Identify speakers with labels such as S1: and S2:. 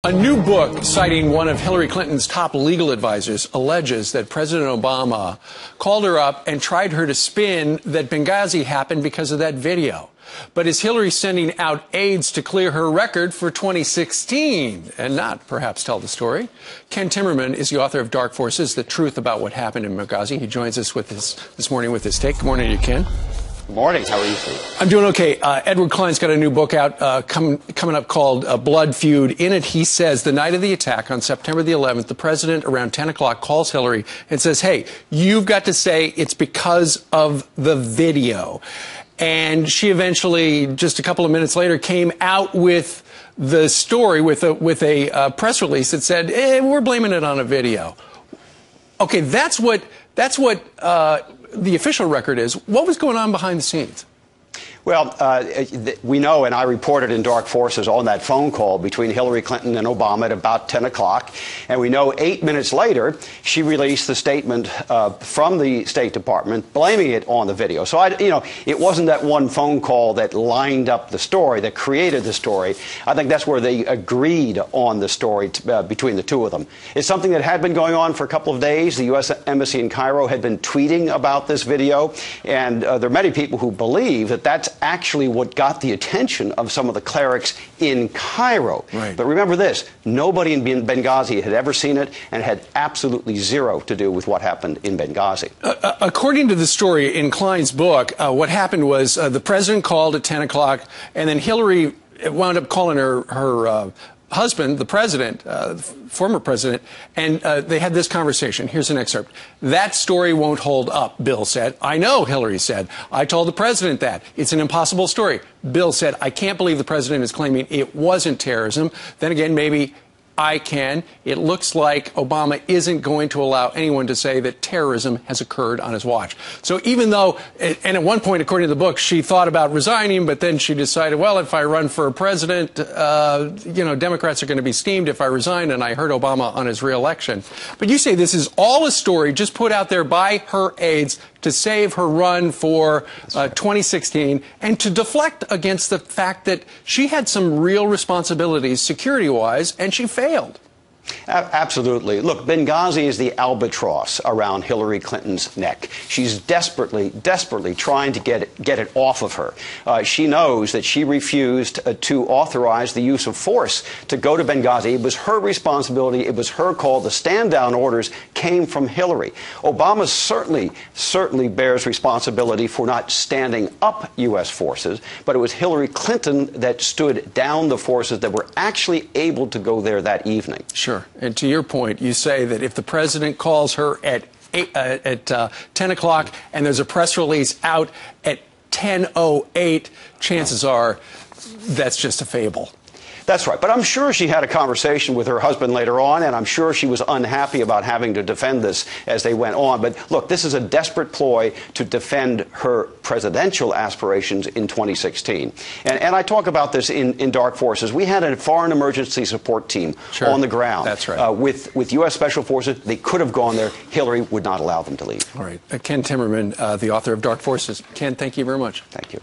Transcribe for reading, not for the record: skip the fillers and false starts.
S1: A new book citing one of Hillary Clinton's top legal advisors alleges that President Obama called her up and tried her to spin that Benghazi happened because of that video. But is Hillary sending out aides to clear her record for 2016 and not perhaps tell the story? Ken Timmerman is the author of Dark Forces, The Truth About What Happened in Benghazi. He joins us with this morning with his take. Good morning to you, Ken.
S2: Good morning. How are you, Steve?
S1: I'm doing okay. Edward Klein's got a new book out coming up called Blood Feud. In it, he says the night of the attack on September the 11th, the president around 10 o'clock calls Hillary and says, hey, you've got to say it's because of the video. And she eventually, just a couple of minutes later, came out with the story with a press release that said, we're blaming it on a video. Okay, that's what the official record is. What was going on behind the scenes?
S2: Well, we know, and I reported in Dark Forces on that phone call between Hillary Clinton and Obama at about 10 o'clock. And we know 8 minutes later, she released the statement from the State Department blaming it on the video. So, it wasn't that one phone call that lined up the story, that created the story. I think that's where they agreed on the story between the two of them. It's something that had been going on for a couple of days. The U.S. Embassy in Cairo had been tweeting about this video. And there are many people who believe that that's actually what got the attention of some of the clerics in Cairo.
S1: Right.
S2: But remember this, nobody in Benghazi had ever seen it and had absolutely zero to do with what happened in Benghazi.
S1: According to the story in Klein's book, what happened was the president called at 10 o'clock, and then Hillary wound up calling her husband, the president, former president, and they had this conversation. Here's an excerpt. That story won't hold up, Bill said. I know, Hillary said. I told the president that. It's an impossible story. Bill said, I can't believe the president is claiming it wasn't terrorism. Then again, maybe I can. It looks like Obama isn't going to allow anyone to say that terrorism has occurred on his watch. So even though, and at one point, according to the book, she thought about resigning, but then she decided, well, if I run for president, Democrats are going to be steamed if I resign, and I hurt Obama on his reelection. But you say this is all a story just put out there by her aides to save her run for 2016 and to deflect against the fact that she had some real responsibilities security-wise, and she failed.
S2: Absolutely. Look, Benghazi is the albatross around Hillary Clinton's neck. She's desperately trying to get it off of her. She knows that she refused to authorize the use of force to go to Benghazi. It was her responsibility. It was her call. The stand-down orders came from Hillary. Obama certainly bears responsibility for not standing up U.S. forces, but it was Hillary Clinton that stood down the forces that were actually able to go there that evening.
S1: Sure. And to your point, you say that if the president calls her at 10 o'clock and there's a press release out at 10:08, chances are that's just a fable.
S2: That's right. But I'm sure she had a conversation with her husband later on, and I'm sure she was unhappy about having to defend this as they went on. But look, this is a desperate ploy to defend her presidential aspirations in 2016. And I talk about this in Dark Forces. We had a foreign emergency support team on the ground.
S1: That's right.
S2: With U.S. Special Forces. They could have gone there. Hillary would not allow them to leave.
S1: All right. Ken Timmerman, the author of Dark Forces. Ken, thank you very much.
S2: Thank you.